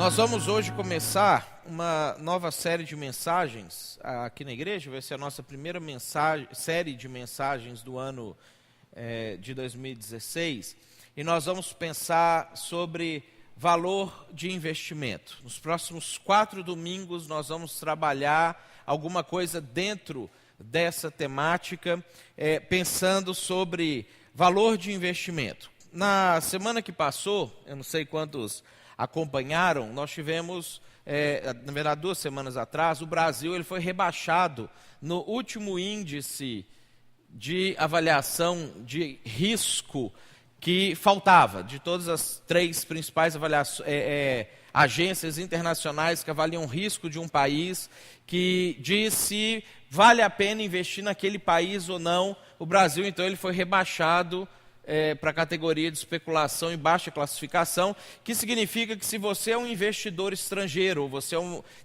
Nós vamos hoje começar uma nova série de mensagens aqui na igreja. Vai ser a nossa primeira série de mensagens do ano de 2016. E nós vamos pensar sobre valor de investimento. Nos próximos 4 domingos nós vamos trabalhar alguma coisa dentro dessa temática, pensando sobre valor de investimento. Na semana que passou, eu não sei quantos acompanharam, nós tivemos, na verdade 2 semanas atrás, o Brasil ele foi rebaixado no último índice de avaliação de risco que faltava, de todas as 3 principais agências internacionais que avaliam o risco de um país, que diz se vale a pena investir naquele país ou não. O Brasil, então, ele foi rebaixado para a categoria de especulação e baixa classificação, que significa que se você é um investidor estrangeiro, ou você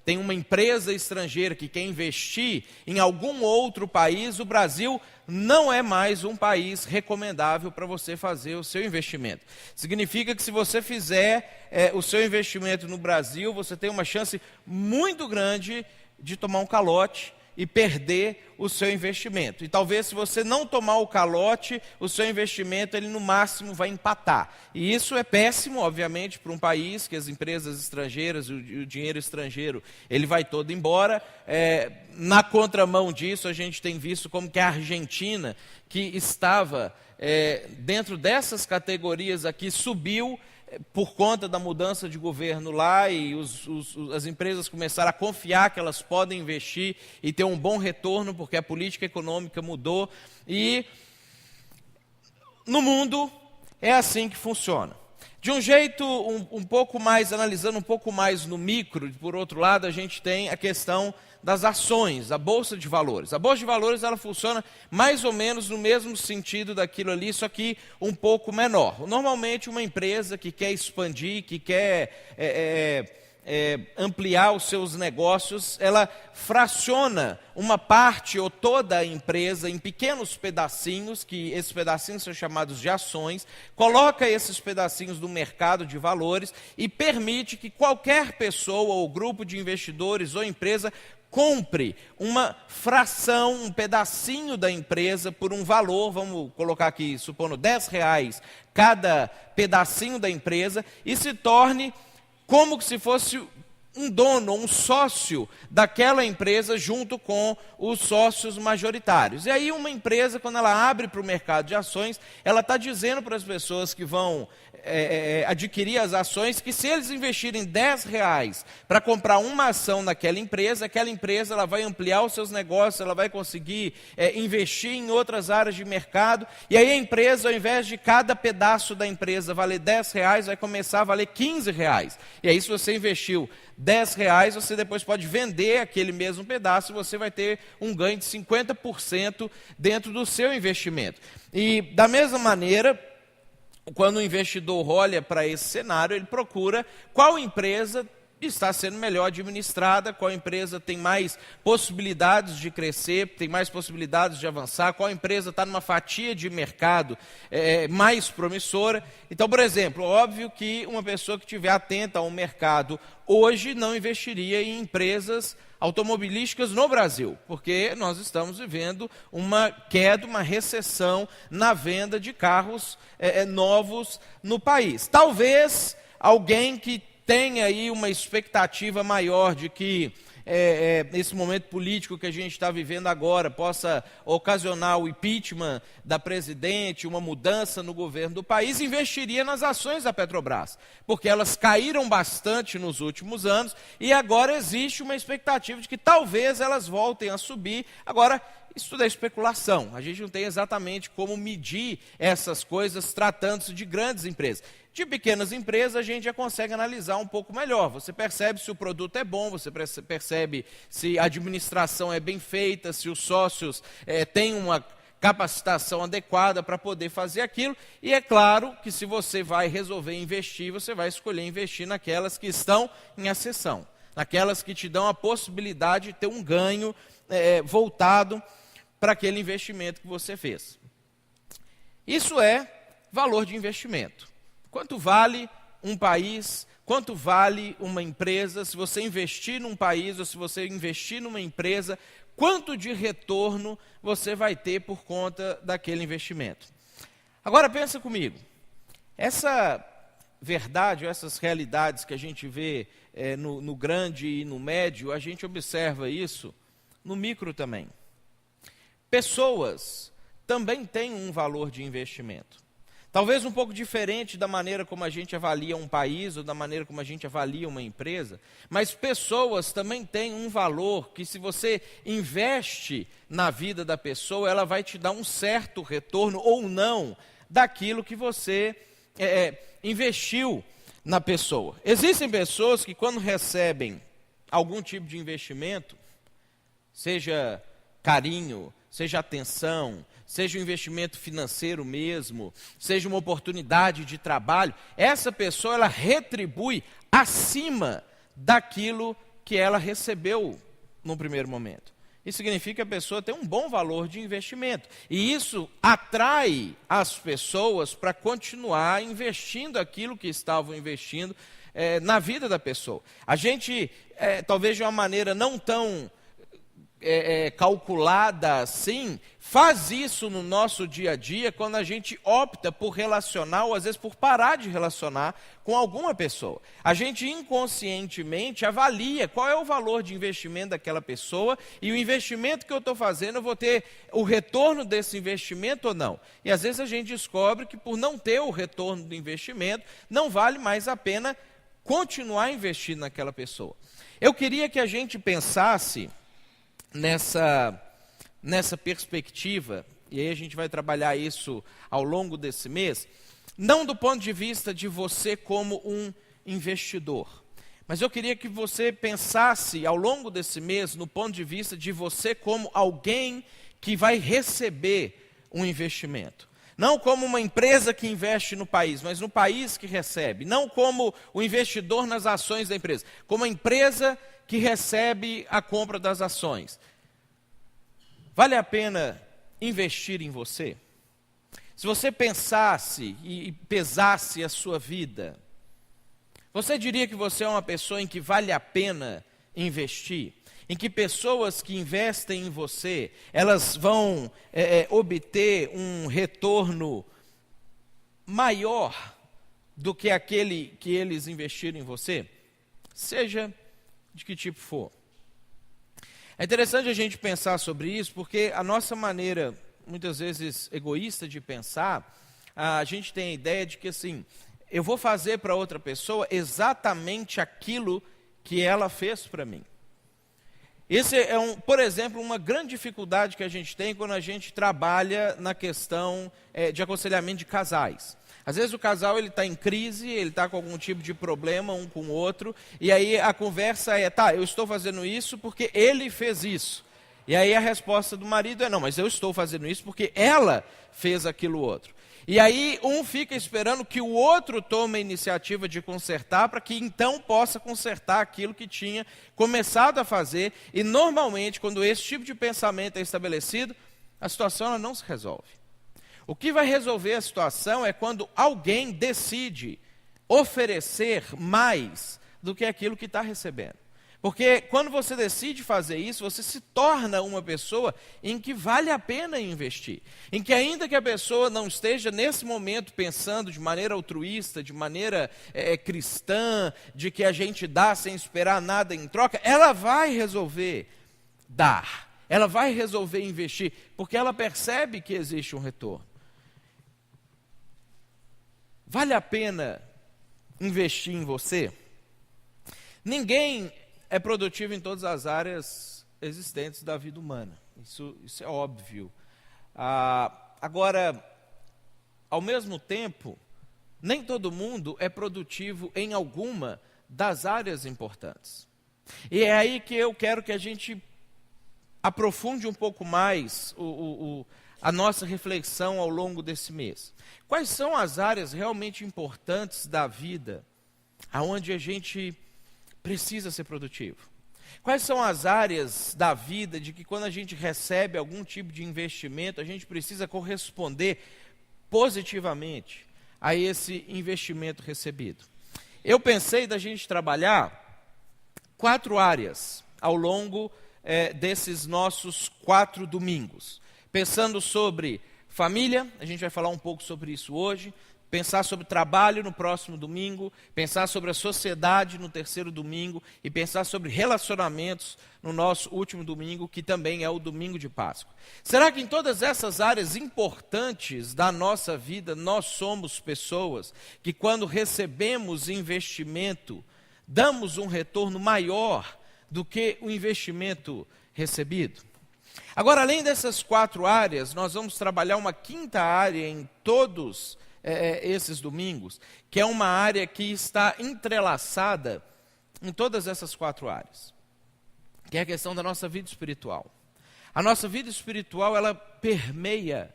tem uma empresa estrangeira que quer investir em algum outro país, o Brasil não é mais um país recomendável para você fazer o seu investimento. Significa que se você fizer o seu investimento no Brasil, você tem uma chance muito grande de tomar um calote e perder o seu investimento. E talvez se você não tomar o calote, o seu investimento ele no máximo vai empatar. E isso é péssimo, obviamente, para um país que as empresas estrangeiras, o dinheiro estrangeiro, ele vai todo embora. Na contramão disso, a gente tem visto como que a Argentina, que estava dentro dessas categorias aqui, subiu por conta da mudança de governo lá, e as empresas começaram a confiar que elas podem investir e ter um bom retorno, porque a política econômica mudou. E no mundo é assim que funciona. De um jeito um pouco mais, analisando um pouco mais no micro, por outro lado, a gente tem a questão das ações, a Bolsa de Valores. A Bolsa de Valores ela funciona mais ou menos no mesmo sentido daquilo ali, só que um pouco menor. Normalmente uma empresa que quer expandir, que quer ampliar os seus negócios, ela fraciona uma parte ou toda a empresa em pequenos pedacinhos, que esses pedacinhos são chamados de ações, coloca esses pedacinhos no mercado de valores e permite que qualquer pessoa ou grupo de investidores ou empresa compre uma fração, um pedacinho da empresa por um valor, vamos colocar aqui, supondo R$10 cada pedacinho da empresa, e se torne como se fosse um dono, um sócio daquela empresa junto com os sócios majoritários. E aí uma empresa, quando ela abre para o mercado de ações, ela está dizendo para as pessoas que vão adquirir as ações, que se eles investirem R$10 para comprar uma ação naquela empresa, aquela empresa ela vai ampliar os seus negócios, ela vai conseguir investir em outras áreas de mercado, e aí a empresa, ao invés de cada pedaço da empresa valer R$10, vai começar a valer R$15. E aí se você investiu R$10, você depois pode vender aquele mesmo pedaço e você vai ter um ganho de 50% dentro do seu investimento. E da mesma maneira, quando o investidor olha para esse cenário, ele procura qual empresa está sendo melhor administrada, qual empresa tem mais possibilidades de crescer, tem mais possibilidades de avançar, qual empresa está numa fatia de mercado mais promissora. Então, por exemplo, óbvio que uma pessoa que estiver atenta ao mercado hoje não investiria em empresas automobilísticas no Brasil, porque nós estamos vivendo uma queda, uma recessão na venda de carros novos no país. Talvez alguém que tenha aí uma expectativa maior de que esse momento político que a gente está vivendo agora possa ocasionar o impeachment da presidente, uma mudança no governo do país, investiria nas ações da Petrobras, porque elas caíram bastante nos últimos anos e agora existe uma expectativa de que talvez elas voltem a subir. Agora, isso tudo é especulação, a gente não tem exatamente como medir essas coisas tratando-se de grandes empresas. De pequenas empresas a gente já consegue analisar um pouco melhor, você percebe se o produto é bom, você percebe se a administração é bem feita, se os sócios têm uma capacitação adequada para poder fazer aquilo, e é claro que se você vai resolver investir, você vai escolher investir naquelas que estão em ascensão, naquelas que te dão a possibilidade de ter um ganho voltado para aquele investimento que você fez. Isso é valor de investimento. Quanto vale um país quanto vale uma empresa, se você investir num país ou se você investir numa empresa, quanto de retorno você vai ter por conta daquele investimento. Agora pensa comigo, essa verdade, essas realidades que a gente vê no grande e no médio, a gente observa isso no micro também. Pessoas também têm um valor de investimento. Talvez um pouco diferente da maneira como a gente avalia um país ou da maneira como a gente avalia uma empresa, mas pessoas também têm um valor que, se você investe na vida da pessoa, ela vai te dar um certo retorno ou não daquilo que você investiu na pessoa. Existem pessoas que, quando recebem algum tipo de investimento, seja carinho, seja atenção, seja um investimento financeiro mesmo, seja uma oportunidade de trabalho, essa pessoa ela retribui acima daquilo que ela recebeu no primeiro momento. Isso significa que a pessoa tem um bom valor de investimento. E isso atrai as pessoas para continuar investindo aquilo que estavam investindo na vida da pessoa. A gente, talvez de uma maneira não tão calculada assim, faz isso no nosso dia a dia quando a gente opta por relacionar ou às vezes por parar de relacionar com alguma pessoa. A gente inconscientemente avalia qual é o valor de investimento daquela pessoa e o investimento que eu estou fazendo, eu vou ter o retorno desse investimento ou não. E às vezes a gente descobre que, por não ter o retorno do investimento, não vale mais a pena continuar investindo naquela pessoa. Eu queria que a gente pensasse nessa perspectiva, e aí a gente vai trabalhar isso ao longo desse mês, não do ponto de vista de você como um investidor, mas eu queria que você pensasse ao longo desse mês no ponto de vista de você como alguém que vai receber um investimento. Não como uma empresa que investe no país, mas no país que recebe. Não como o investidor nas ações da empresa, como a empresa que recebe a compra das ações. Vale a pena investir em você? Se você pensasse e pesasse a sua vida, você diria que você é uma pessoa em que vale a pena investir? Em que pessoas que investem em você, elas vão obter um retorno maior do que aquele que eles investiram em você? Seja de que tipo for. É interessante a gente pensar sobre isso, porque a nossa maneira, muitas vezes egoísta de pensar, a gente tem a ideia de que assim, eu vou fazer para outra pessoa exatamente aquilo que ela fez para mim. Esse é, por exemplo, uma grande dificuldade que a gente tem quando a gente trabalha na questão de aconselhamento de casais. Às vezes o casal está em crise, ele está com algum tipo de problema um com o outro, e aí a conversa é, tá, eu estou fazendo isso porque ele fez isso. E aí a resposta do marido é, não, mas eu estou fazendo isso porque ela fez aquilo outro. E aí um fica esperando que o outro tome a iniciativa de consertar, para que então possa consertar aquilo que tinha começado a fazer. E normalmente, quando esse tipo de pensamento é estabelecido, a situação ela não se resolve. O que vai resolver a situação é quando alguém decide oferecer mais do que aquilo que está recebendo. Porque quando você decide fazer isso, você se torna uma pessoa em que vale a pena investir. Em que, ainda que a pessoa não esteja nesse momento pensando de maneira altruísta, de maneira cristã, de que a gente dá sem esperar nada em troca, ela vai resolver dar. Ela vai resolver investir, porque ela percebe que existe um retorno. Vale a pena investir em você? Ninguém é produtivo em todas as áreas existentes da vida humana. Isso é óbvio. Agora, ao mesmo tempo, nem todo mundo é produtivo em alguma das áreas importantes. E é aí que eu quero que a gente aprofunde um pouco mais a nossa reflexão ao longo desse mês. Quais são as áreas realmente importantes da vida, aonde a gente precisa ser produtivo? Quais são as áreas da vida de que, quando a gente recebe algum tipo de investimento, a gente precisa corresponder positivamente a esse investimento recebido? eu pensei da gente trabalhar 4 áreas ao longo desses nossos 4 domingos. Pensando sobre família, a gente vai falar um pouco sobre isso hoje. Pensar sobre trabalho no próximo domingo, pensar sobre a sociedade no terceiro domingo e pensar sobre relacionamentos no nosso último domingo, que também é o domingo de Páscoa. Será que em todas essas áreas importantes da nossa vida, nós somos pessoas que quando recebemos investimento, damos um retorno maior do que o investimento recebido? Agora, além dessas 4 áreas, nós vamos trabalhar uma 5ª área em todos esses domingos, que é uma área que está entrelaçada em todas essas 4 áreas, que é a questão da nossa vida espiritual. A nossa vida espiritual, ela permeia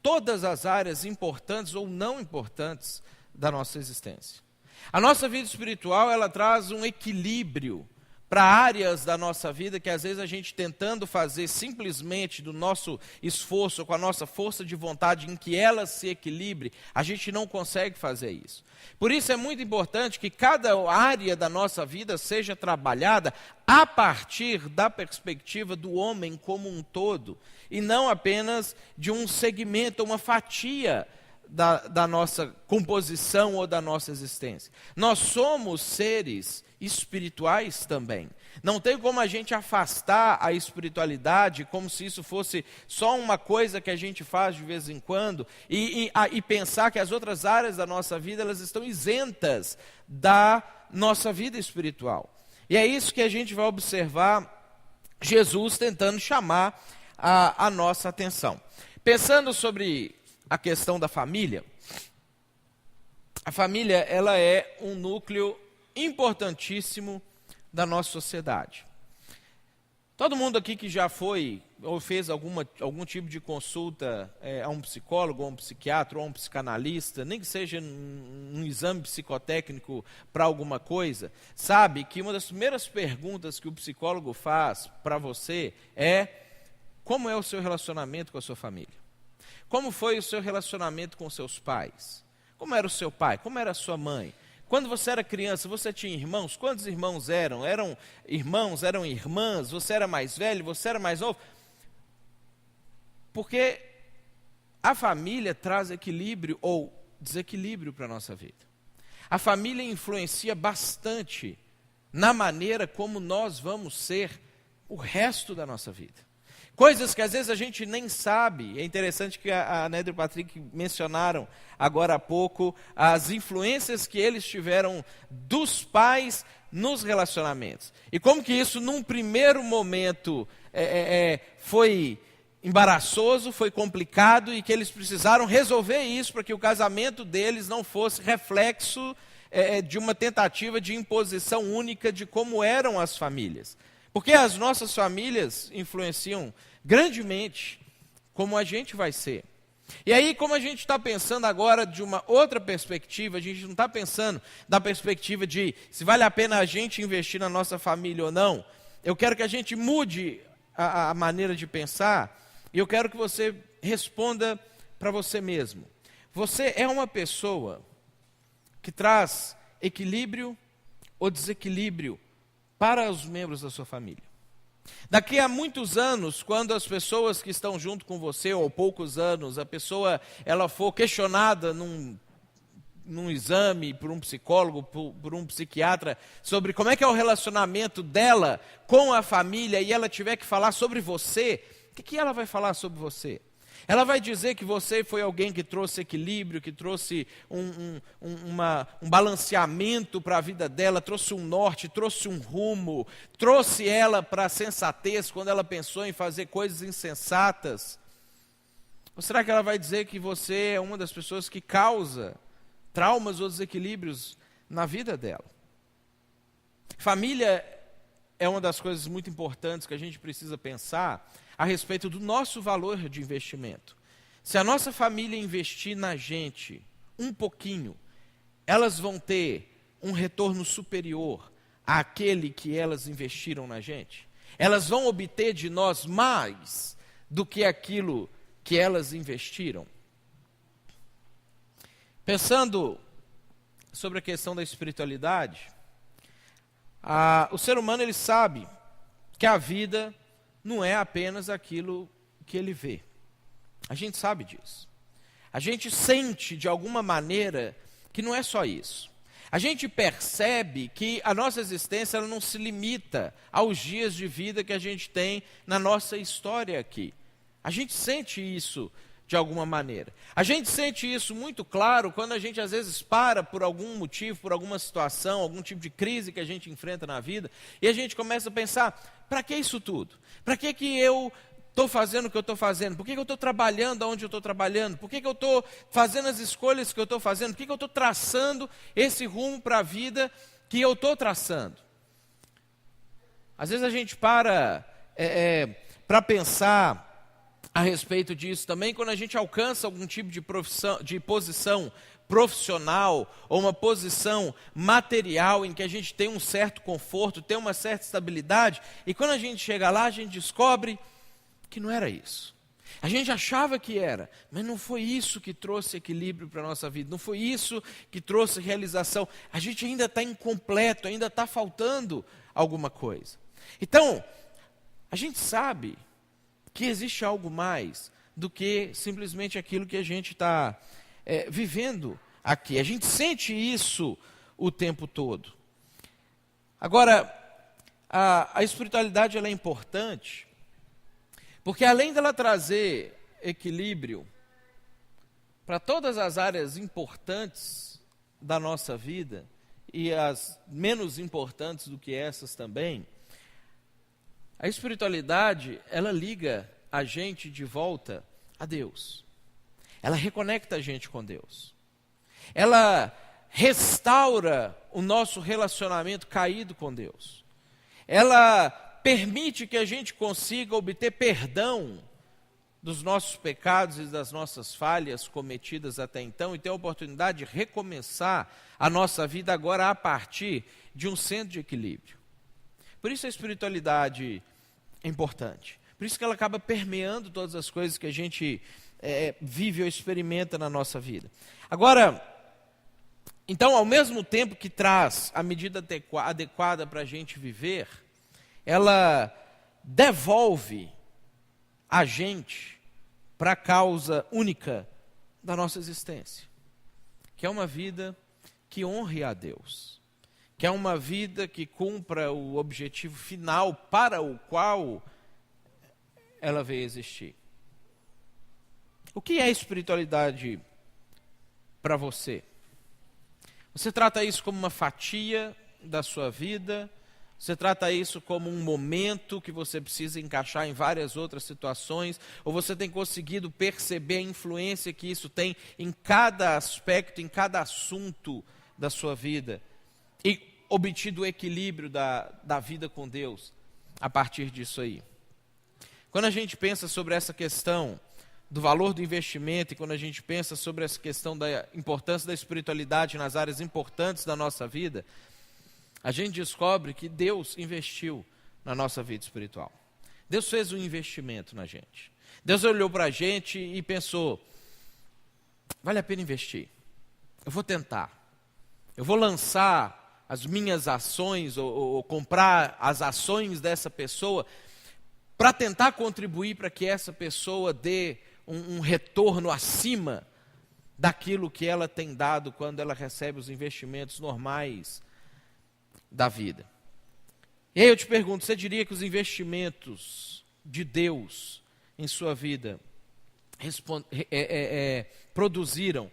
todas as áreas importantes ou não importantes da nossa existência. A nossa vida espiritual, ela traz um equilíbrio para áreas da nossa vida que às vezes a gente tentando fazer simplesmente do nosso esforço, com a nossa força de vontade em que ela se equilibre, a gente não consegue fazer isso. Por isso é muito importante que cada área da nossa vida seja trabalhada a partir da perspectiva do homem como um todo, e não apenas de um segmento, uma fatia da nossa composição ou da nossa existência. Nós somos seres espirituais também. Não tem como a gente afastar a espiritualidade como se isso fosse só uma coisa que a gente faz de vez em quando e pensar que as outras áreas da nossa vida elas estão isentas da nossa vida espiritual. E é isso que a gente vai observar Jesus tentando chamar a nossa atenção. Pensando sobre a questão da família, a família ela é um núcleo importantíssimo da nossa sociedade. Todo mundo aqui que já foi ou fez algum tipo de consulta a um psicólogo, ou um psiquiatra, ou um psicanalista, nem que seja um exame psicotécnico para alguma coisa, sabe que uma das primeiras perguntas que o psicólogo faz para você é: como é o seu relacionamento com a sua família? Como foi o seu relacionamento com seus pais? Como era o seu pai? Como era a sua mãe? Quando você era criança, você tinha irmãos? Quantos irmãos eram? Eram irmãos? Eram irmãs? Você era mais velho? Você era mais novo? Porque a família traz equilíbrio ou desequilíbrio para a nossa vida. A família influencia bastante na maneira como nós vamos ser o resto da nossa vida. Coisas que às vezes a gente nem sabe. É interessante que a Néder e o Patrick mencionaram agora há pouco as influências que eles tiveram dos pais nos relacionamentos. E como que isso num primeiro momento foi embaraçoso, foi complicado e que eles precisaram resolver isso para que o casamento deles não fosse reflexo de uma tentativa de imposição única de como eram as famílias. Porque as nossas famílias influenciam grandemente como a gente vai ser. E aí, como a gente está pensando agora de uma outra perspectiva, a gente não está pensando da perspectiva de se vale a pena a gente investir na nossa família ou não. Eu quero que a gente mude a maneira de pensar e eu quero que você responda para você mesmo. Você é uma pessoa que traz equilíbrio ou desequilíbrio para os membros da sua família? Daqui a muitos anos, quando as pessoas que estão junto com você, ou poucos anos, a pessoa ela for questionada num exame por um psicólogo, por um psiquiatra, sobre como é que é o relacionamento dela com a família, e ela tiver que falar sobre você, o que ela vai falar sobre você? Ela vai dizer que você foi alguém que trouxe equilíbrio, que trouxe um balanceamento para a vida dela, trouxe um norte, trouxe um rumo, trouxe ela para a sensatez quando ela pensou em fazer coisas insensatas? Ou será que ela vai dizer que você é uma das pessoas que causa traumas ou desequilíbrios na vida dela? Família é uma das coisas muito importantes que a gente precisa pensar a respeito do nosso valor de investimento. Se a nossa família investir na gente um pouquinho, elas vão ter um retorno superior àquele que elas investiram na gente. Elas vão obter de nós mais do que aquilo que elas investiram. Pensando sobre a questão da espiritualidade, o ser humano ele sabe que a vida não é apenas aquilo que ele vê. A gente sabe disso. A gente sente de alguma maneira que não é só isso. A gente percebe que a nossa existência ela não se limita aos dias de vida que a gente tem na nossa história aqui. A gente sente isso de alguma maneira. A gente sente isso muito claro quando a gente às vezes para por algum motivo, por alguma situação, algum tipo de crise que a gente enfrenta na vida, e a gente começa a pensar, para que isso tudo? Para que eu estou fazendo o que eu estou fazendo? Por que eu estou trabalhando onde eu estou trabalhando? Por que eu estou fazendo as escolhas que eu estou fazendo? Por que eu estou traçando esse rumo para a vida que eu estou traçando? Às vezes a gente para pensar a respeito disso também quando a gente alcança algum tipo de posição profissional ou uma posição material em que a gente tem um certo conforto, tem uma certa estabilidade, e quando a gente chega lá a gente descobre que não era isso. A gente achava que era, mas não foi isso que trouxe equilíbrio para a nossa vida, não foi isso que trouxe realização. A gente ainda está incompleto, ainda está faltando alguma coisa. Então, a gente sabe que existe algo mais do que simplesmente aquilo que a gente está vivendo aqui. A gente sente isso o tempo todo. Agora, a espiritualidade ela é importante, porque além dela trazer equilíbrio para todas as áreas importantes da nossa vida, e as menos importantes do que essas também, a espiritualidade, ela liga a gente de volta a Deus. Ela reconecta a gente com Deus. Ela restaura o nosso relacionamento caído com Deus. Ela permite que a gente consiga obter perdão dos nossos pecados e das nossas falhas cometidas até então e ter a oportunidade de recomeçar a nossa vida agora a partir de um centro de equilíbrio. Por isso a espiritualidade é importante. Por isso que ela acaba permeando todas as coisas que a gente vive ou experimenta na nossa vida. Agora, então, ao mesmo tempo que traz a medida adequada para a gente viver, ela devolve a gente para a causa única da nossa existência, que é uma vida que honre a Deus, que é uma vida que cumpra o objetivo final para o qual ela veio existir. O que é espiritualidade para você? Você trata isso como uma fatia da sua vida? Você trata isso como um momento que você precisa encaixar em várias outras situações? Ou você tem conseguido perceber a influência que isso tem em cada aspecto, em cada assunto da sua vida? E obtido o equilíbrio da vida com Deus a partir disso aí? Quando a gente pensa sobre essa questão do valor do investimento, e quando a gente pensa sobre essa questão da importância da espiritualidade nas áreas importantes da nossa vida, a gente descobre que Deus investiu na nossa vida espiritual. Deus fez um investimento na gente. Deus olhou para a gente e pensou, vale a pena investir. Eu vou tentar. Eu vou lançar as minhas ações ou comprar as ações dessa pessoa para tentar contribuir para que essa pessoa dê um retorno acima daquilo que ela tem dado quando ela recebe os investimentos normais da vida. E aí eu te pergunto, você diria que os investimentos de Deus em sua vida produziram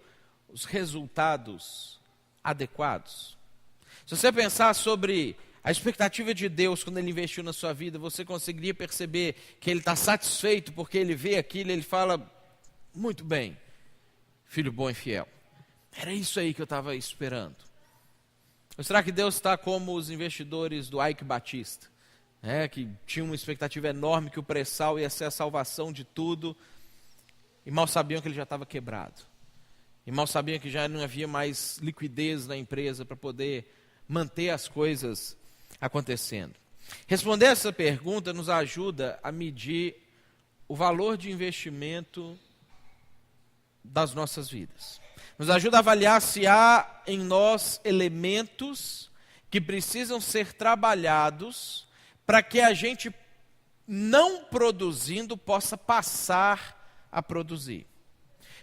os resultados adequados? Se você pensar sobre a expectativa de Deus quando Ele investiu na sua vida, você conseguiria perceber que Ele está satisfeito porque Ele vê aquilo e Ele fala, muito bem, filho bom e fiel. Era isso aí que eu estava esperando. Ou será que Deus está como os investidores do Ike Batista, que tinham uma expectativa enorme que o pré-sal ia ser a salvação de tudo, e mal sabiam que ele já estava quebrado. E mal sabiam que já não havia mais liquidez na empresa para poder manter as coisas acontecendo. Responder essa pergunta nos ajuda a medir o valor de investimento das nossas vidas. Nos ajuda a avaliar se há em nós elementos que precisam ser trabalhados para que a gente, não produzindo, possa passar a produzir.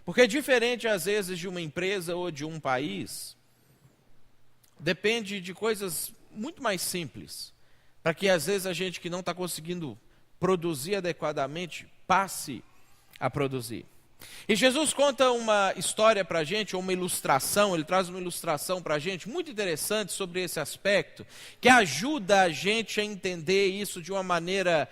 Porque é diferente, às vezes, de uma empresa ou de um país, depende de coisas muito mais simples, para que, às vezes, a gente que não está conseguindo produzir adequadamente, passe a produzir. E Jesus conta uma história para a gente, ou uma ilustração, ele traz uma ilustração para a gente, muito interessante sobre esse aspecto, que ajuda a gente a entender isso de uma maneira,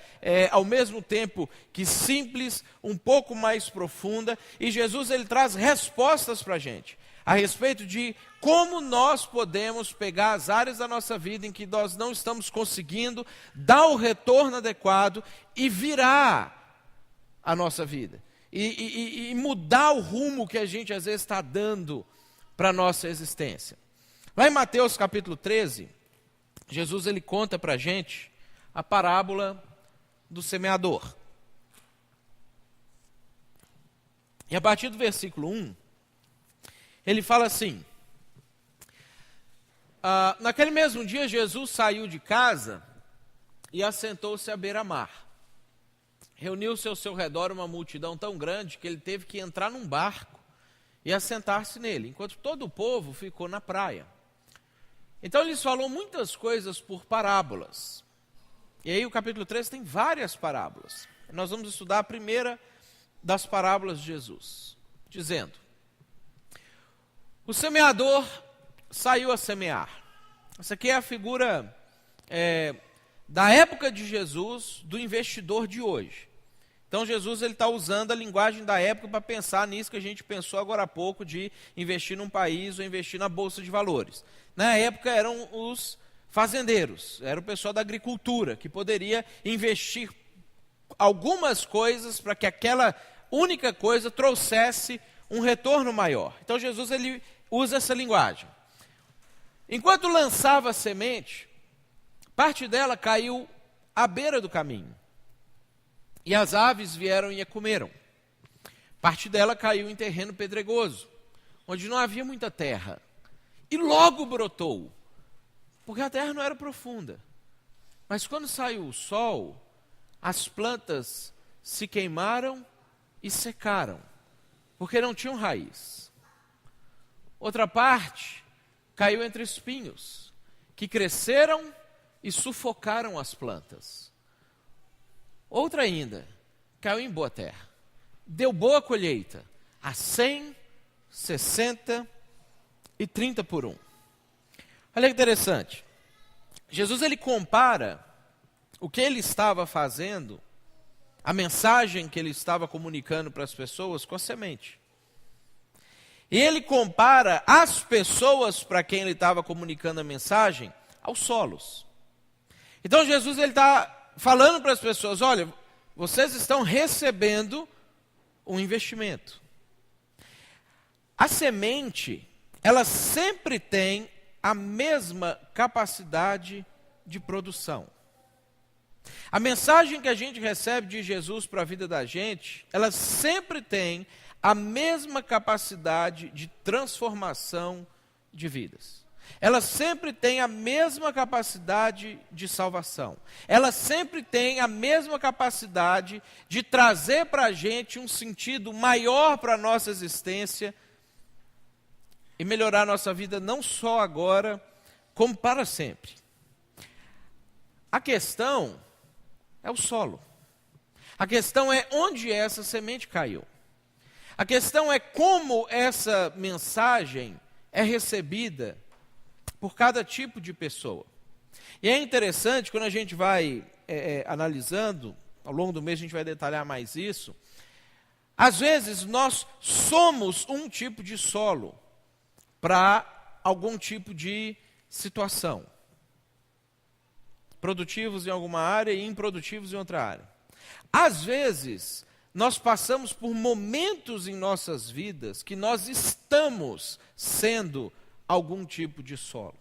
ao mesmo tempo que simples, um pouco mais profunda, e Jesus ele traz respostas para a gente, a respeito de como nós podemos pegar as áreas da nossa vida em que nós não estamos conseguindo dar o retorno adequado e virar a nossa vida. E mudar o rumo que a gente às vezes está dando para a nossa existência. Lá em Mateus capítulo 13, Jesus ele conta para a gente a parábola do semeador. E a partir do versículo 1, ele fala assim: naquele mesmo dia Jesus saiu de casa e assentou-se à beira-mar. Reuniu-se ao seu redor uma multidão tão grande que ele teve que entrar num barco e assentar-se nele, enquanto todo o povo ficou na praia. Então ele lhes falou muitas coisas por parábolas. E aí o capítulo 13 tem várias parábolas. Nós vamos estudar a primeira das parábolas de Jesus, dizendo: o semeador saiu a semear. Essa aqui é a figura da época de Jesus, do investidor de hoje. Então Jesus ele está usando a linguagem da época para pensar nisso que a gente pensou agora há pouco, de investir num país ou investir na Bolsa de Valores. Na época eram os fazendeiros, era o pessoal da agricultura, que poderia investir algumas coisas para que aquela única coisa trouxesse um retorno maior. Então Jesus ele usa essa linguagem. Enquanto lançava a semente, parte dela caiu à beira do caminho. E as aves vieram e a comeram. Parte dela caiu em terreno pedregoso, onde não havia muita terra. E logo brotou, porque a terra não era profunda. Mas quando saiu o sol, as plantas se queimaram e secaram, porque não tinham raiz. Outra parte caiu entre espinhos, que cresceram e sufocaram as plantas. Outra ainda caiu em boa terra, deu boa colheita, a 100, 60 e 30 por 1. Olha que interessante. Jesus ele compara o que ele estava fazendo, a mensagem que ele estava comunicando para as pessoas, com a semente. E ele compara as pessoas para quem ele estava comunicando a mensagem aos solos. Então Jesus ele está falando para as pessoas: olha, vocês estão recebendo um investimento. A semente, ela sempre tem a mesma capacidade de produção. A mensagem que a gente recebe de Jesus para a vida da gente, ela sempre tem a mesma capacidade de transformação de vidas. Ela sempre tem a mesma capacidade de salvação. Ela sempre tem a mesma capacidade de trazer para a gente um sentido maior para a nossa existência e melhorar a nossa vida não só agora, como para sempre. A questão é o solo. A questão é onde essa semente caiu. A questão é como essa mensagem é recebida por cada tipo de pessoa. E é interessante, quando a gente vai analisando, ao longo do mês a gente vai detalhar mais isso, às vezes nós somos um tipo de solo para algum tipo de situação. Produtivos em alguma área e improdutivos em outra área. Às vezes, nós passamos por momentos em nossas vidas que nós estamos sendo algum tipo de solo.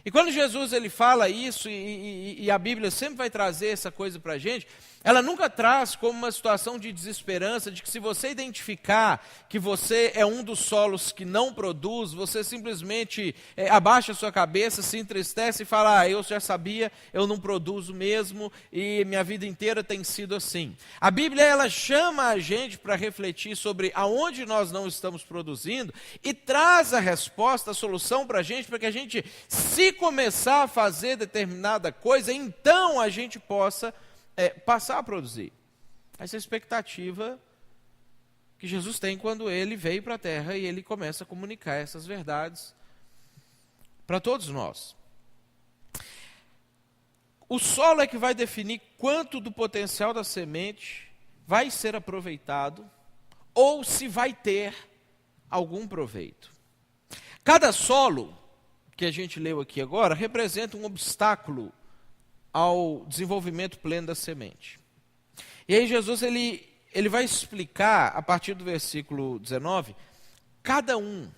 E quando Jesus ele fala isso, e a Bíblia sempre vai trazer essa coisa para a gente, ela nunca traz como uma situação de desesperança, de que se você identificar que você é um dos solos que não produz, você simplesmente abaixa a sua cabeça, se entristece e fala, eu já sabia, eu não produzo mesmo, e minha vida inteira tem sido assim. A Bíblia ela chama a gente para refletir sobre aonde nós não estamos produzindo, e traz a resposta, a solução para que a gente, se começar a fazer determinada coisa, então a gente possa passar a produzir. Essa é a expectativa que Jesus tem quando ele veio para a terra e ele começa a comunicar essas verdades para todos nós. O solo é que vai definir quanto do potencial da semente vai ser aproveitado ou se vai ter algum proveito. Cada solo que a gente leu aqui agora representa um obstáculo ao desenvolvimento pleno da semente. E aí Jesus ele vai explicar, a partir do versículo 19, cada um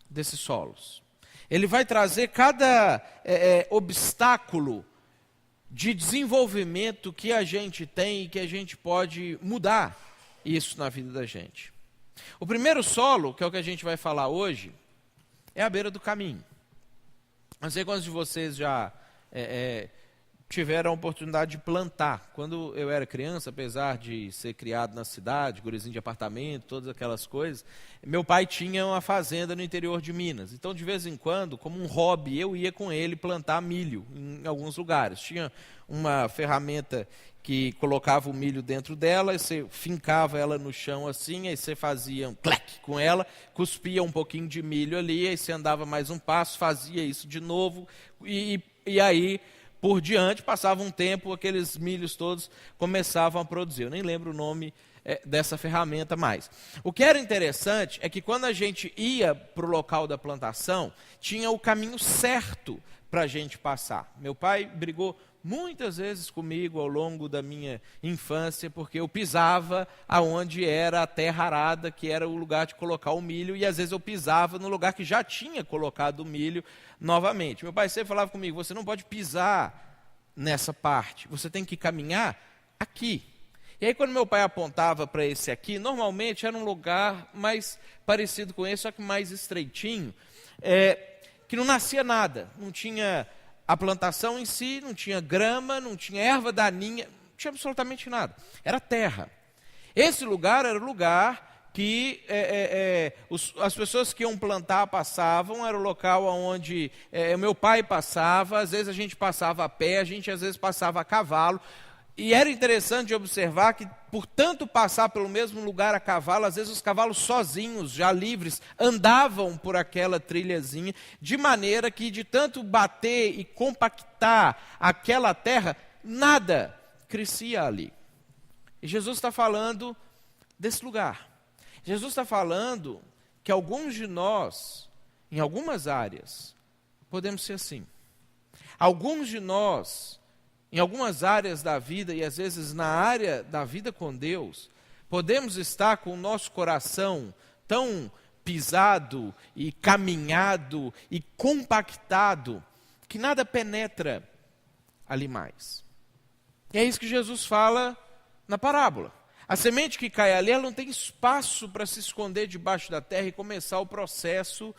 desses solos. Ele vai trazer cada obstáculo de desenvolvimento que a gente tem e que a gente pode mudar isso na vida da gente. O primeiro solo, que é o que a gente vai falar hoje, é a beira do caminho. Não sei quantos de vocês já tiveram a oportunidade de plantar. Quando eu era criança, apesar de ser criado na cidade, gurizinho de apartamento, todas aquelas coisas, meu pai tinha uma fazenda no interior de Minas. Então, de vez em quando, como um hobby, eu ia com ele plantar milho em alguns lugares. Tinha uma ferramenta que colocava o milho dentro dela, e você fincava ela no chão assim, aí você fazia um clac com ela, cuspia um pouquinho de milho ali, aí você andava mais um passo, fazia isso de novo, e aí, por diante, passava um tempo, aqueles milhos todos começavam a produzir. Eu nem lembro o nome dessa ferramenta mais. O que era interessante é que quando a gente ia para o local da plantação, tinha o caminho certo para a gente passar. Meu pai brigou muitas vezes comigo ao longo da minha infância, porque eu pisava aonde era a terra arada, que era o lugar de colocar o milho, e às vezes eu pisava no lugar que já tinha colocado o milho novamente. Meu pai sempre falava comigo, você não pode pisar nessa parte, você tem que caminhar aqui. E aí quando meu pai apontava para esse aqui, normalmente era um lugar mais parecido com esse, só que mais estreitinho, que não nascia nada, não tinha a plantação em si, não tinha grama, não tinha erva daninha, não tinha absolutamente nada. Era terra. Esse lugar era o lugar que as pessoas que iam plantar passavam, era o local onde o meu pai passava, às vezes a gente passava a pé, a gente às vezes passava a cavalo. E era interessante observar que, por tanto passar pelo mesmo lugar a cavalo, às vezes os cavalos sozinhos, já livres, andavam por aquela trilhazinha, de maneira que, de tanto bater e compactar aquela terra, nada crescia ali. E Jesus está falando desse lugar. Jesus está falando que alguns de nós, em algumas áreas, podemos ser assim. Alguns de nós, em algumas áreas da vida, e às vezes na área da vida com Deus, podemos estar com o nosso coração tão pisado e caminhado e compactado, que nada penetra ali mais. E é isso que Jesus fala na parábola. A semente que cai ali, ela não tem espaço para se esconder debaixo da terra e começar o processo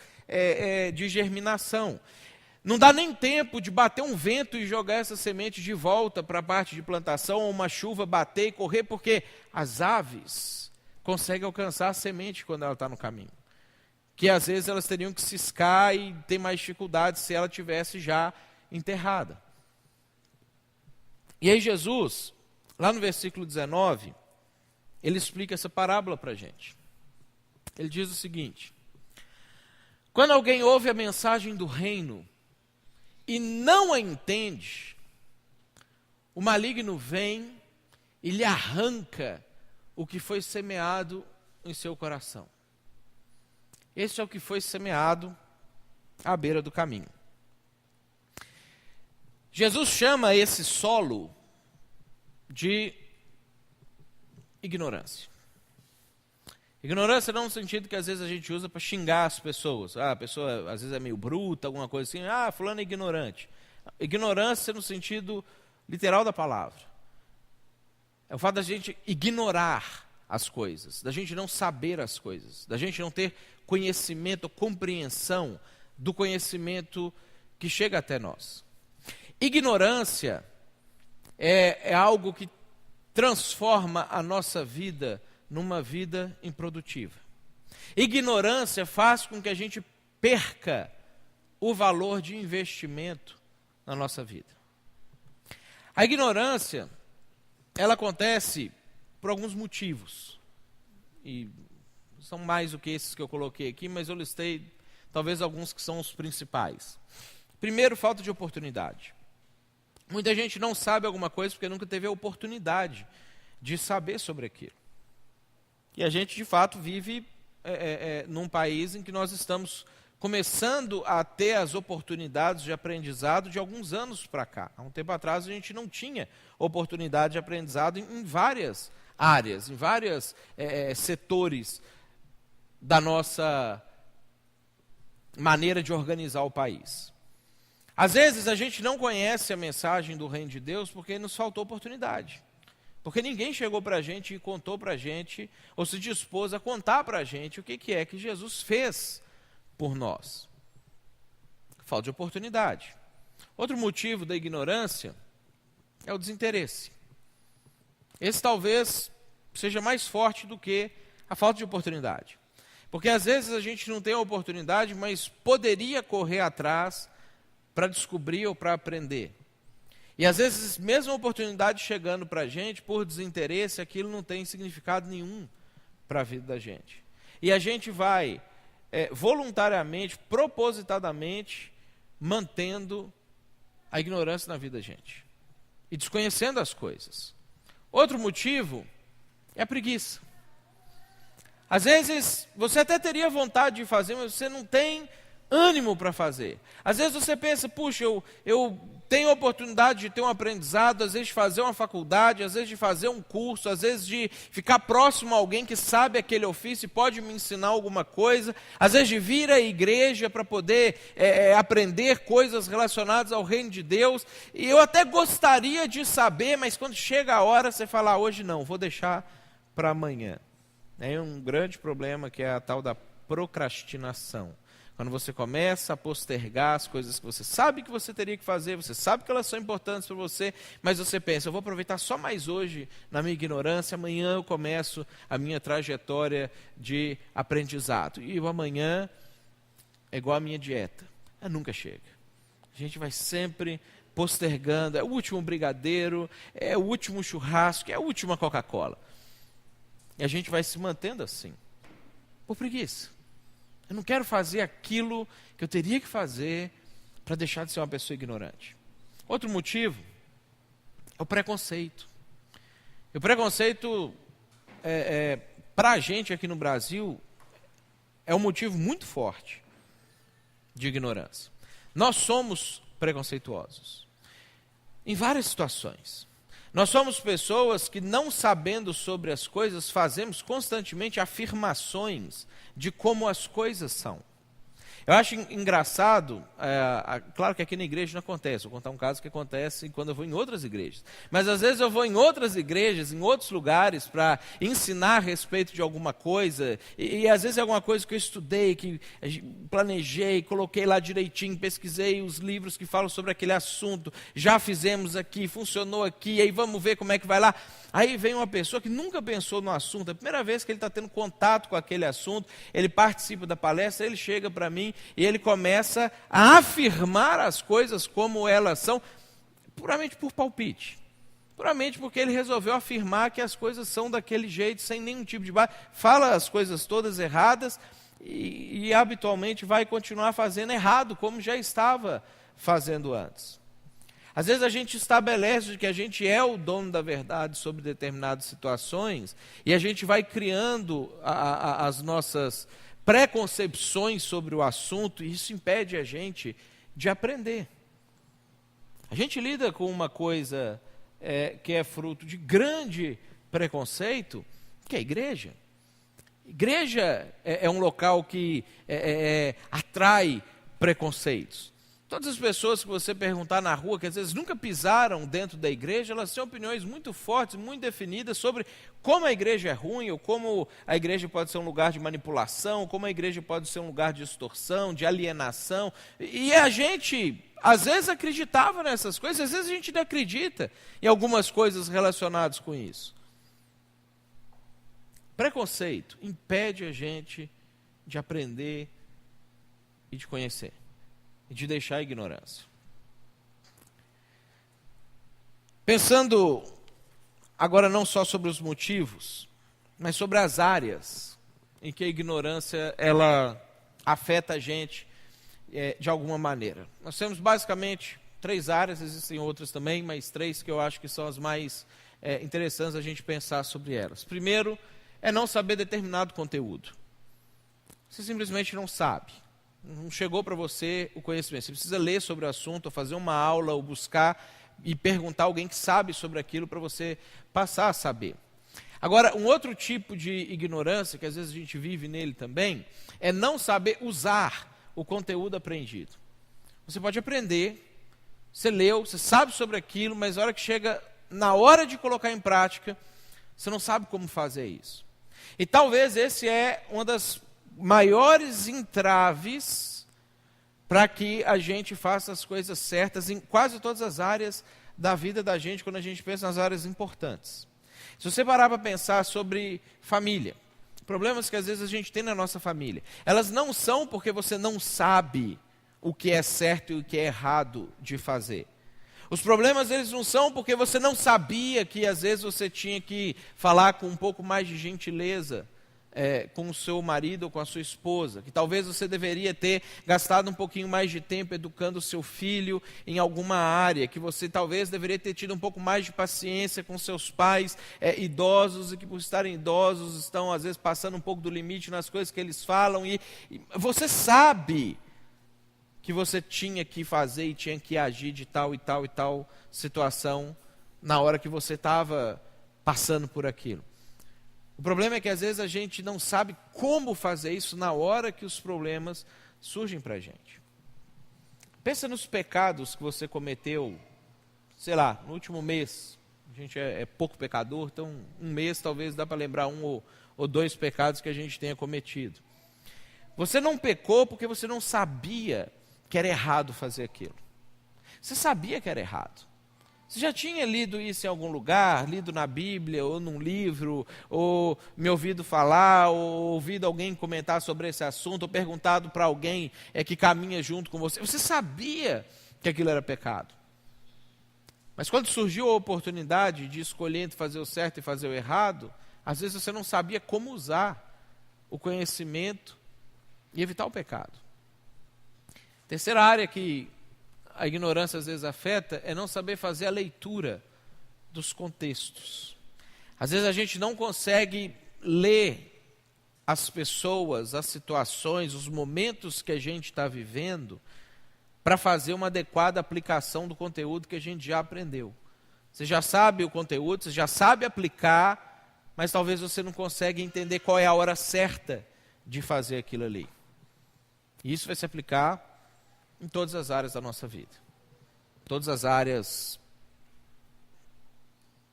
de germinação. Não dá nem tempo de bater um vento e jogar essa semente de volta para a parte de plantação, ou uma chuva bater e correr, porque as aves conseguem alcançar a semente quando ela está no caminho. Que às vezes elas teriam que ciscar e ter mais dificuldade se ela tivesse já enterrada. E aí Jesus, lá no versículo 19, ele explica essa parábola para a gente. Ele diz o seguinte: quando alguém ouve a mensagem do reino e não a entende, o maligno vem e lhe arranca o que foi semeado em seu coração. Esse é o que foi semeado à beira do caminho. Jesus chama esse solo de ignorância. Ignorância não no sentido que às vezes a gente usa para xingar as pessoas. A pessoa às vezes é meio bruta, alguma coisa assim. Fulano é ignorante. Ignorância no sentido literal da palavra. É o fato da gente ignorar as coisas, da gente não saber as coisas, da gente não ter conhecimento, compreensão do conhecimento que chega até nós. Ignorância é algo que transforma a nossa vida numa vida improdutiva. Ignorância faz com que a gente perca o valor de investimento na nossa vida. A ignorância, ela acontece por alguns motivos. E são mais do que esses que eu coloquei aqui, mas eu listei talvez alguns que são os principais. Primeiro, falta de oportunidade. Muita gente não sabe alguma coisa porque nunca teve a oportunidade de saber sobre aquilo. E a gente, de fato, vive num país em que nós estamos começando a ter as oportunidades de aprendizado de alguns anos para cá. Há um tempo atrás, a gente não tinha oportunidade de aprendizado em várias áreas, em vários setores da nossa maneira de organizar o país. Às vezes, a gente não conhece a mensagem do Reino de Deus porque nos faltou oportunidade. Porque ninguém chegou para a gente e contou para a gente, ou se dispôs a contar para a gente o que é que Jesus fez por nós. Falta de oportunidade. Outro motivo da ignorância é o desinteresse. Esse talvez seja mais forte do que a falta de oportunidade. Porque às vezes a gente não tem a oportunidade, mas poderia correr atrás para descobrir ou para aprender. E às vezes, mesmo a oportunidade chegando para a gente, por desinteresse, aquilo não tem significado nenhum para a vida da gente. E a gente vai voluntariamente, propositadamente, mantendo a ignorância na vida da gente. E desconhecendo as coisas. Outro motivo é a preguiça. Às vezes, você até teria vontade de fazer, mas você não tem ânimo para fazer. Às vezes você pensa, puxa, eu tenho a oportunidade de ter um aprendizado, às vezes de fazer uma faculdade, às vezes de fazer um curso, às vezes de ficar próximo a alguém que sabe aquele ofício e pode me ensinar alguma coisa, às vezes de vir à igreja para poder aprender coisas relacionadas ao reino de Deus. E eu até gostaria de saber, mas quando chega a hora, você fala, hoje não, vou deixar para amanhã. É um grande problema que é a tal da procrastinação. Quando você começa a postergar as coisas que você sabe que você teria que fazer, você sabe que elas são importantes para você, mas você pensa, eu vou aproveitar só mais hoje na minha ignorância, amanhã eu começo a minha trajetória de aprendizado. E o amanhã é igual a minha dieta, nunca chega. A gente vai sempre postergando, é o último brigadeiro, é o último churrasco, é a última Coca-Cola. E a gente vai se mantendo assim, por preguiça. Eu não quero fazer aquilo que eu teria que fazer para deixar de ser uma pessoa ignorante. Outro motivo é o preconceito. E o preconceito, para a gente aqui no Brasil, é um motivo muito forte de ignorância. Nós somos preconceituosos em várias situações. Nós somos pessoas que, não sabendo sobre as coisas, fazemos constantemente afirmações de como as coisas são. Eu acho engraçado, claro que aqui na igreja não acontece, vou contar um caso que acontece quando eu vou em outras igrejas. Mas às vezes eu vou em outras igrejas, em outros lugares, para ensinar a respeito de alguma coisa, e às vezes é alguma coisa que eu estudei, que planejei, coloquei lá direitinho, pesquisei os livros que falam sobre aquele assunto, já fizemos aqui, funcionou aqui, aí vamos ver como é que vai lá. Aí vem uma pessoa que nunca pensou no assunto, é a primeira vez que ele está tendo contato com aquele assunto, ele participa da palestra, ele chega para mim e ele começa a afirmar as coisas como elas são, puramente por palpite, puramente porque ele resolveu afirmar que as coisas são daquele jeito, sem nenhum tipo de base, fala as coisas todas erradas e habitualmente vai continuar fazendo errado, como já estava fazendo antes. Às vezes a gente estabelece que a gente é o dono da verdade sobre determinadas situações e a gente vai criando as nossas preconcepções sobre o assunto e isso impede a gente de aprender. A gente lida com uma coisa que é fruto de grande preconceito, que é a igreja. Igreja é um local que atrai preconceitos. Todas as pessoas que você perguntar na rua, que às vezes nunca pisaram dentro da igreja, elas têm opiniões muito fortes, muito definidas sobre como a igreja é ruim, ou como a igreja pode ser um lugar de manipulação, como a igreja pode ser um lugar de extorsão, de alienação. E a gente, às vezes, acreditava nessas coisas, às vezes a gente ainda acredita em algumas coisas relacionadas com isso. Preconceito impede a gente de aprender e de conhecer, e de deixar a ignorância. Pensando agora não só sobre os motivos, mas sobre as áreas em que a ignorância ela afeta a gente de alguma maneira. Nós temos basicamente 3 áreas, existem outras também, mas 3 que eu acho que são as mais interessantes a gente pensar sobre elas. Primeiro, é não saber determinado conteúdo. Você simplesmente não sabe. Não chegou para você o conhecimento. Você precisa ler sobre o assunto, ou fazer uma aula, ou buscar e perguntar a alguém que sabe sobre aquilo para você passar a saber. Agora, um outro tipo de ignorância, que às vezes a gente vive nele também, é não saber usar o conteúdo aprendido. Você pode aprender, você leu, você sabe sobre aquilo, mas na hora que chega na hora de colocar em prática, você não sabe como fazer isso. E talvez esse é uma das maiores entraves para que a gente faça as coisas certas em quase todas as áreas da vida da gente, quando a gente pensa nas áreas importantes. Se você parar para pensar sobre família, problemas que às vezes a gente tem na nossa família, elas não são porque você não sabe o que é certo e o que é errado de fazer. Os problemas, eles não são porque você não sabia que às vezes você tinha que falar com um pouco mais de gentileza com o seu marido ou com a sua esposa, que talvez você deveria ter gastado um pouquinho mais de tempo educando o seu filho em alguma área, que você talvez deveria ter tido um pouco mais de paciência com seus pais idosos, e que por estarem idosos estão às vezes passando um pouco do limite nas coisas que eles falam, e você sabe que você tinha que fazer e tinha que agir de tal e tal e tal situação na hora que você estava passando por aquilo. O problema é que às vezes a gente não sabe como fazer isso na hora que os problemas surgem para a gente. Pensa nos pecados que você cometeu, sei lá, no último mês. A gente é pouco pecador, então um mês talvez dá para lembrar 1 ou 2 pecados que a gente tenha cometido. Você não pecou porque você não sabia que era errado fazer aquilo. Você sabia que era errado. Você já tinha lido isso em algum lugar, lido na Bíblia, ou num livro, ou me ouvido falar, ou ouvido alguém comentar sobre esse assunto, ou perguntado para alguém que caminha junto com você. Você sabia que aquilo era pecado. Mas quando surgiu a oportunidade de escolher entre fazer o certo e fazer o errado, às vezes você não sabia como usar o conhecimento e evitar o pecado. Terceira área que a ignorância às vezes afeta é não saber fazer a leitura dos contextos. Às vezes a gente não consegue ler as pessoas, as situações, os momentos que a gente está vivendo para fazer uma adequada aplicação do conteúdo que a gente já aprendeu. Você já sabe o conteúdo, você já sabe aplicar, mas talvez você não consiga entender qual é a hora certa de fazer aquilo ali. E isso vai se aplicar em todas as áreas da nossa vida. Todas as áreas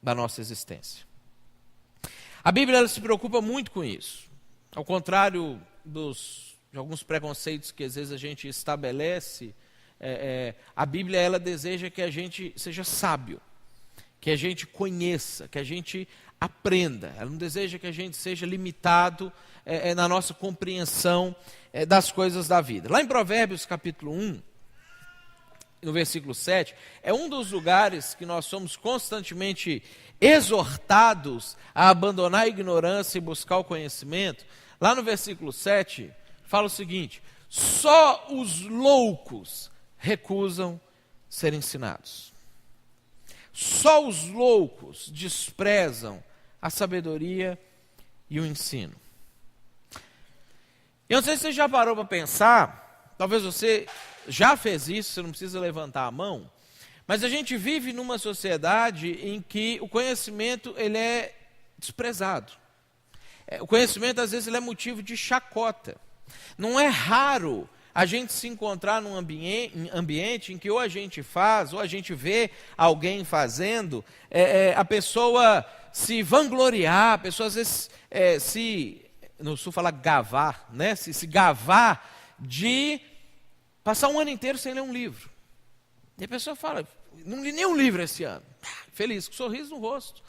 da nossa existência. A Bíblia ela se preocupa muito com isso. Ao contrário de alguns preconceitos que às vezes a gente estabelece, a Bíblia ela deseja que a gente seja sábio, que a gente conheça, que a gente aprenda. Ela não deseja que a gente seja limitado na nossa compreensão das coisas da vida. Lá em Provérbios capítulo 1, no versículo 7, é um dos lugares que nós somos constantemente exortados a abandonar a ignorância e buscar o conhecimento. Lá no versículo 7, fala o seguinte: só os loucos recusam ser ensinados. Só os loucos desprezam a sabedoria e o ensino. Eu não sei se você já parou para pensar, talvez você já fez isso, você não precisa levantar a mão, mas a gente vive numa sociedade em que o conhecimento ele é desprezado. o conhecimento às vezes ele é motivo de chacota. Não é raro a gente se encontrar num ambiente em que ou a gente faz, ou a gente vê alguém fazendo, a pessoa se vangloriar, a pessoa às vezes no sul fala gavar, né? Se gavar de passar um ano inteiro sem ler um livro. E a pessoa fala, não li nenhum livro esse ano. Feliz, com um sorriso no rosto.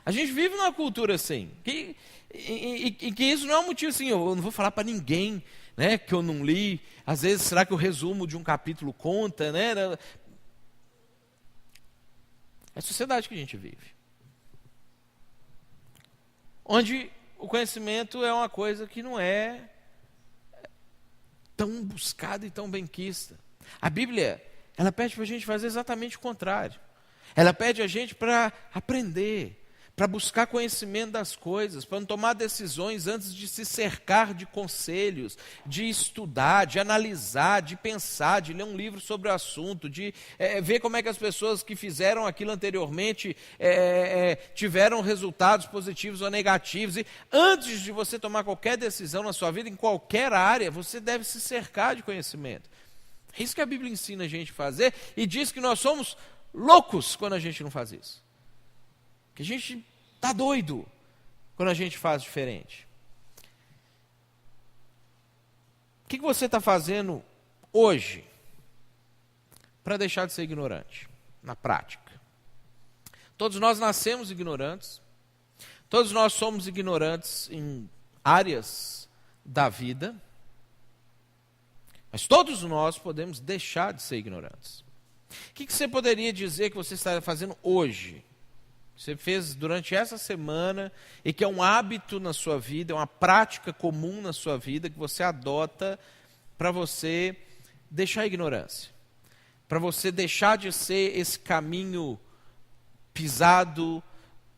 A gente vive numa cultura assim, que isso não é um motivo assim, eu não vou falar para ninguém, né, que eu não li. Às vezes, será que o resumo de um capítulo conta, né? É a sociedade que a gente vive. Onde o conhecimento é uma coisa que não é tão buscada e tão benquista. A Bíblia, ela pede para a gente fazer exatamente o contrário. Ela pede a gente para aprender, para buscar conhecimento das coisas, para não tomar decisões antes de se cercar de conselhos, de estudar, de analisar, de pensar, de ler um livro sobre o assunto, de ver como é que as pessoas que fizeram aquilo anteriormente tiveram resultados positivos ou negativos. E antes de você tomar qualquer decisão na sua vida, em qualquer área, você deve se cercar de conhecimento. É isso que a Bíblia ensina a gente a fazer e diz que nós somos loucos quando a gente não faz isso. Que a gente está doido quando a gente faz diferente. O que você está fazendo hoje para deixar de ser ignorante, na prática? Todos nós nascemos ignorantes, todos nós somos ignorantes em áreas da vida, mas todos nós podemos deixar de ser ignorantes. O que você poderia dizer que você está fazendo hoje? Você fez durante essa semana e que é um hábito na sua vida, é uma prática comum na sua vida que você adota para você deixar a ignorância, para você deixar de ser esse caminho pisado,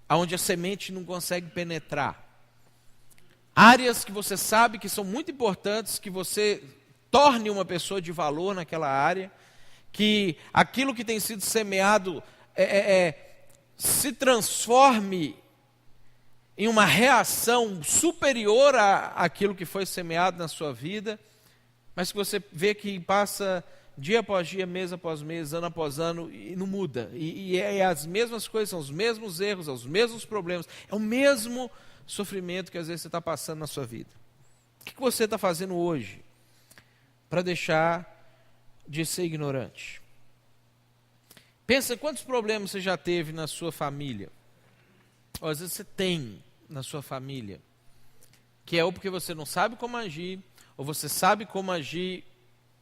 onde a semente não consegue penetrar. Áreas que você sabe que são muito importantes, que você torne uma pessoa de valor naquela área, que aquilo que tem sido semeado se transforme em uma reação superior àquilo que foi semeado na sua vida, mas que você vê que passa dia após dia, mês após mês, ano após ano, e não muda. E é as mesmas coisas, são os mesmos erros, são os mesmos problemas, é o mesmo sofrimento que às vezes você está passando na sua vida. O que você está fazendo hoje para deixar de ser ignorante? Pensa quantos problemas você já teve na sua família. Ou às vezes você tem na sua família, que é ou porque você não sabe como agir, ou você sabe como agir,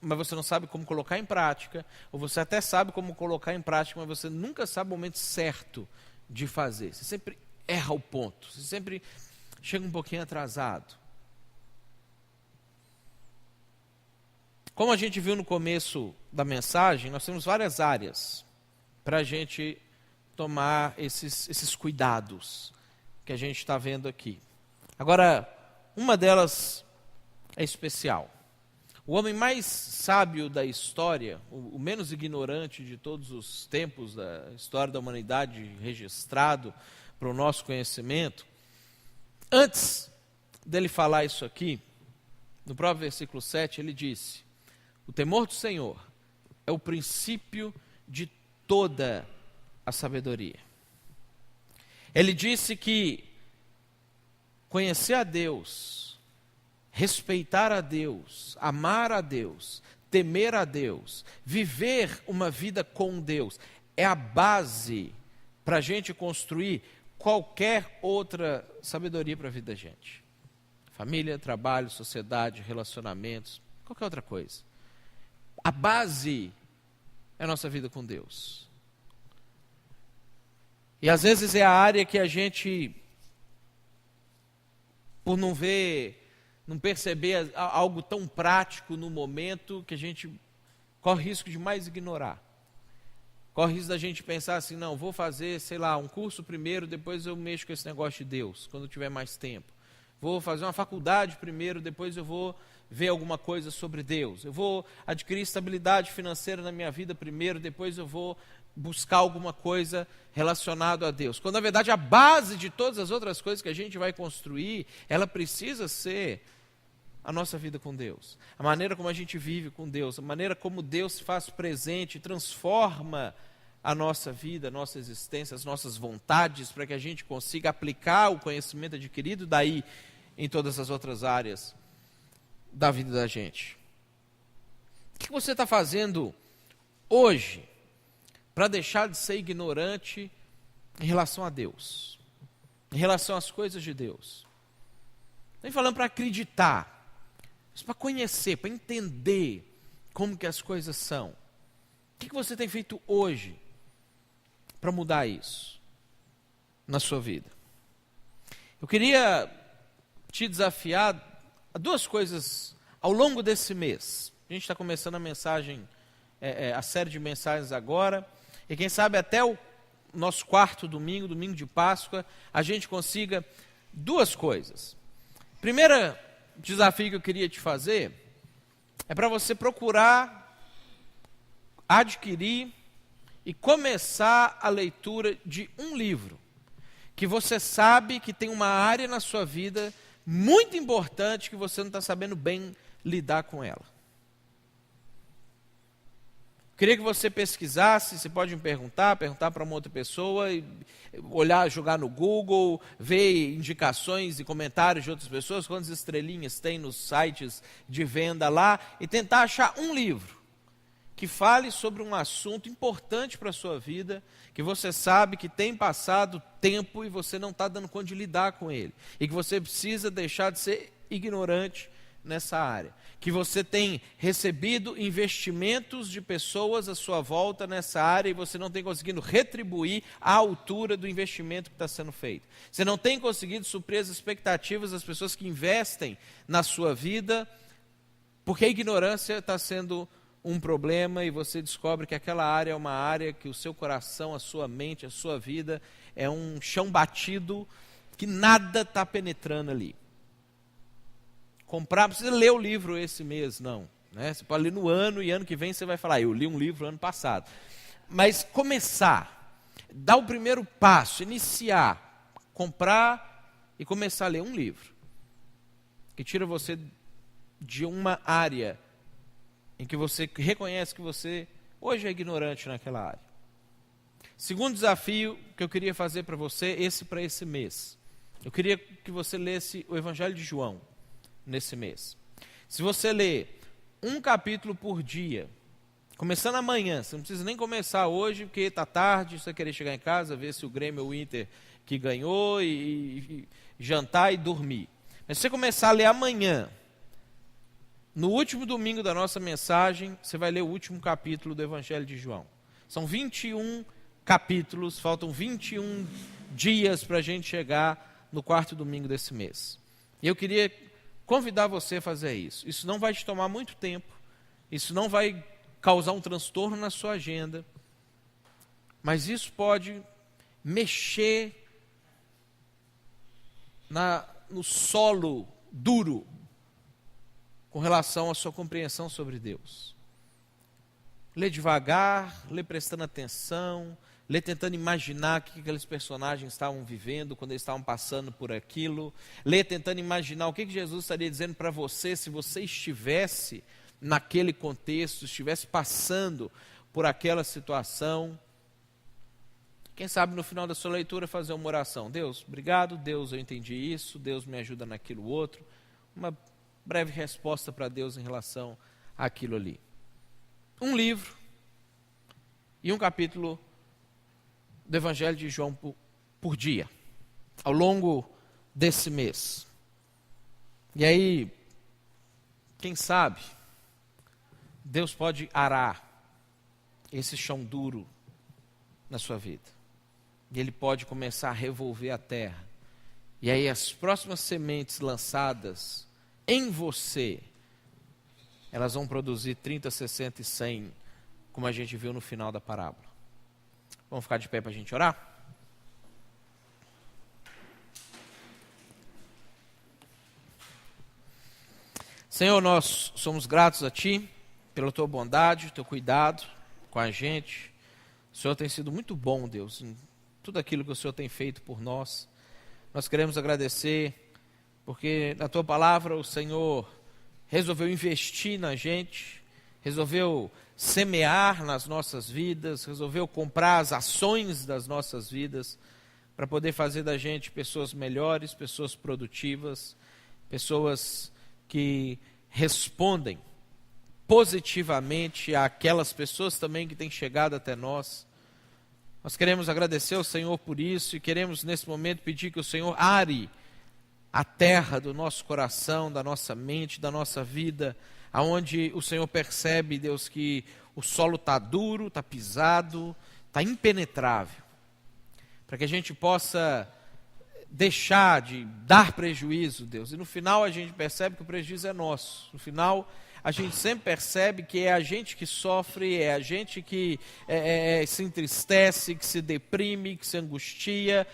mas você não sabe como colocar em prática, ou você até sabe como colocar em prática, mas você nunca sabe o momento certo de fazer. Você sempre erra o ponto, você sempre chega um pouquinho atrasado. Como a gente viu no começo da mensagem, nós temos várias áreas para a gente tomar esses cuidados que a gente está vendo aqui. Agora, uma delas é especial. O homem mais sábio da história, o menos ignorante de todos os tempos da história da humanidade registrado para o nosso conhecimento, antes dele falar isso aqui, no próprio versículo 7, ele disse: o temor do Senhor é o princípio de toda a sabedoria. Ele disse que conhecer a Deus, respeitar a Deus, amar a Deus, temer a Deus, viver uma vida com Deus, é a base para a gente construir qualquer outra sabedoria para a vida da gente. Família, trabalho, sociedade, relacionamentos, qualquer outra coisa. A base é a nossa vida com Deus. E às vezes é a área que a gente, por não ver, não perceber algo tão prático no momento, que a gente corre risco de mais ignorar. Corre risco da gente pensar assim, não, vou fazer, sei lá, um curso primeiro, depois eu mexo com esse negócio de Deus, quando eu tiver mais tempo. Vou fazer uma faculdade primeiro, depois eu vou ver alguma coisa sobre Deus. Eu vou adquirir estabilidade financeira na minha vida primeiro, depois eu vou buscar alguma coisa relacionada a Deus. Quando na verdade a base de todas as outras coisas que a gente vai construir, ela precisa ser a nossa vida com Deus. A maneira como a gente vive com Deus, a maneira como Deus se faz presente, transforma a nossa vida, a nossa existência, as nossas vontades, para que a gente consiga aplicar o conhecimento adquirido daí em todas as outras áreas da vida da gente. O que você está fazendo hoje para deixar de ser ignorante em relação a Deus, em relação às coisas de Deus? Nem falando para acreditar, mas para conhecer, para entender como que as coisas são. O que você tem feito hoje para mudar isso na sua vida? Eu queria te desafiar a duas coisas ao longo desse mês. A gente está começando a mensagem, a série de mensagens agora, e quem sabe até o nosso quarto domingo, domingo de Páscoa, a gente consiga duas coisas. Primeiro desafio que eu queria te fazer é para você procurar adquirir e começar a leitura de um livro que você sabe que tem uma área na sua vida muito importante que você não está sabendo bem lidar com ela. Queria que você pesquisasse, você pode me perguntar para uma outra pessoa, olhar, jogar no Google, ver indicações e comentários de outras pessoas, quantas estrelinhas tem nos sites de venda lá, e tentar achar um livro que fale sobre um assunto importante para a sua vida, que você sabe que tem passado tempo e você não está dando conta de lidar com ele, e que você precisa deixar de ser ignorante nessa área, que você tem recebido investimentos de pessoas à sua volta nessa área e você não tem conseguido retribuir à altura do investimento que está sendo feito. Você não tem conseguido suprir as expectativas das pessoas que investem na sua vida, porque a ignorância está sendo um problema e você descobre que aquela área é uma área que o seu coração, a sua mente, a sua vida é um chão batido que nada está penetrando ali. Comprar, não precisa ler o livro esse mês, não. Né? Você pode ler no ano e ano que vem você vai falar, eu li um livro ano passado. Mas começar, dar o primeiro passo, iniciar, comprar e começar a ler um livro que tira você de uma área em que você reconhece que você hoje é ignorante naquela área. Segundo desafio que eu queria fazer para você, para esse mês. Eu queria que você lesse o Evangelho de João nesse mês. Se você ler um capítulo por dia, começando amanhã, você não precisa nem começar hoje, porque está tarde, você vai querer chegar em casa, ver se o Grêmio ou o Inter que ganhou, e jantar e dormir. Mas se você começar a ler amanhã, no último domingo da nossa mensagem, você vai ler o último capítulo do Evangelho de João. São 21 capítulos, faltam 21 dias para a gente chegar no quarto domingo desse mês. E eu queria convidar você a fazer isso. Isso não vai te tomar muito tempo, isso não vai causar um transtorno na sua agenda, mas isso pode mexer no solo duro com relação à sua compreensão sobre Deus. Lê devagar, lê prestando atenção, lê tentando imaginar o que aqueles personagens estavam vivendo quando eles estavam passando por aquilo. Lê tentando imaginar o que Jesus estaria dizendo para você se você estivesse naquele contexto, estivesse passando por aquela situação. Quem sabe no final da sua leitura fazer uma oração. Deus, obrigado, Deus, eu entendi isso, Deus me ajuda naquilo outro. Uma breve resposta para Deus em relação àquilo ali. Um livro e um capítulo do Evangelho de João por dia, ao longo desse mês. E aí, quem sabe, Deus pode arar esse chão duro na sua vida. E Ele pode começar a revolver a terra. E aí as próximas sementes lançadas em você, elas vão produzir 30, 60 e 100, como a gente viu no final da parábola. Vamos ficar de pé para a gente orar? Senhor, nós somos gratos a Ti pela Tua bondade, Teu cuidado com a gente. O Senhor tem sido muito bom, Deus, em tudo aquilo que o Senhor tem feito por nós. Nós queremos agradecer, porque na Tua palavra o Senhor resolveu investir na gente, resolveu semear nas nossas vidas, resolveu comprar as ações das nossas vidas, para poder fazer da gente pessoas melhores, pessoas produtivas, pessoas que respondem positivamente àquelas pessoas também que têm chegado até nós. Nós queremos agradecer ao Senhor por isso e queremos nesse momento pedir que o Senhor are a terra do nosso coração, da nossa mente, da nossa vida, aonde o Senhor percebe, Deus, que o solo está duro, está pisado, está impenetrável, para que a gente possa deixar de dar prejuízo, Deus, e no final a gente percebe que o prejuízo é nosso. No final a gente sempre percebe que é a gente que sofre, é a gente que se entristece, que se deprime, que se angustia,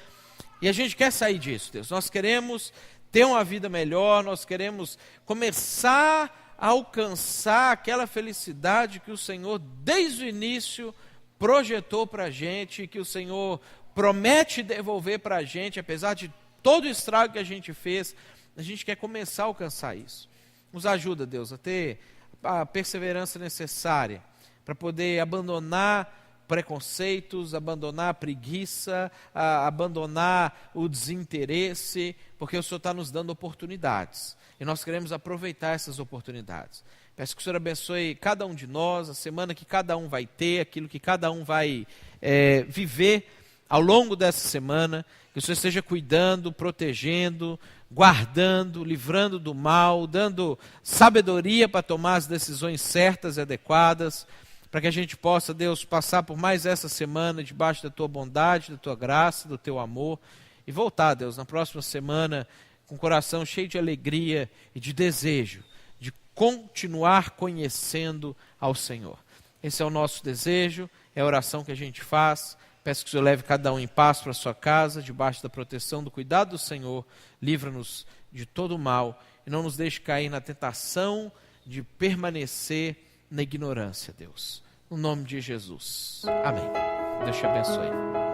e a gente quer sair disso, Deus. Nós queremos ter uma vida melhor, nós queremos começar a alcançar aquela felicidade que o Senhor desde o início projetou para a gente, que o Senhor promete devolver para a gente, apesar de todo o estrago que a gente fez. A gente quer começar a alcançar isso. Nos ajuda, Deus, a ter a perseverança necessária para poder abandonar preconceitos, abandonar a preguiça, abandonar o desinteresse, porque o Senhor está nos dando oportunidades e nós queremos aproveitar essas oportunidades. Peço que o Senhor abençoe cada um de nós, a semana que cada um vai ter, aquilo que cada um vai viver ao longo dessa semana, que o Senhor esteja cuidando, protegendo, guardando, livrando do mal, dando sabedoria para tomar as decisões certas e adequadas, para que a gente possa, Deus, passar por mais essa semana debaixo da Tua bondade, da Tua graça, do Teu amor, e voltar, Deus, na próxima semana com o coração cheio de alegria e de desejo de continuar conhecendo ao Senhor. Esse é o nosso desejo, é a oração que a gente faz. Peço que o Senhor leve cada um em paz para a sua casa, debaixo da proteção, do cuidado do Senhor. Livra-nos de todo o mal e não nos deixe cair na tentação de permanecer na ignorância, Deus. No nome de Jesus. Amém. Deus te abençoe.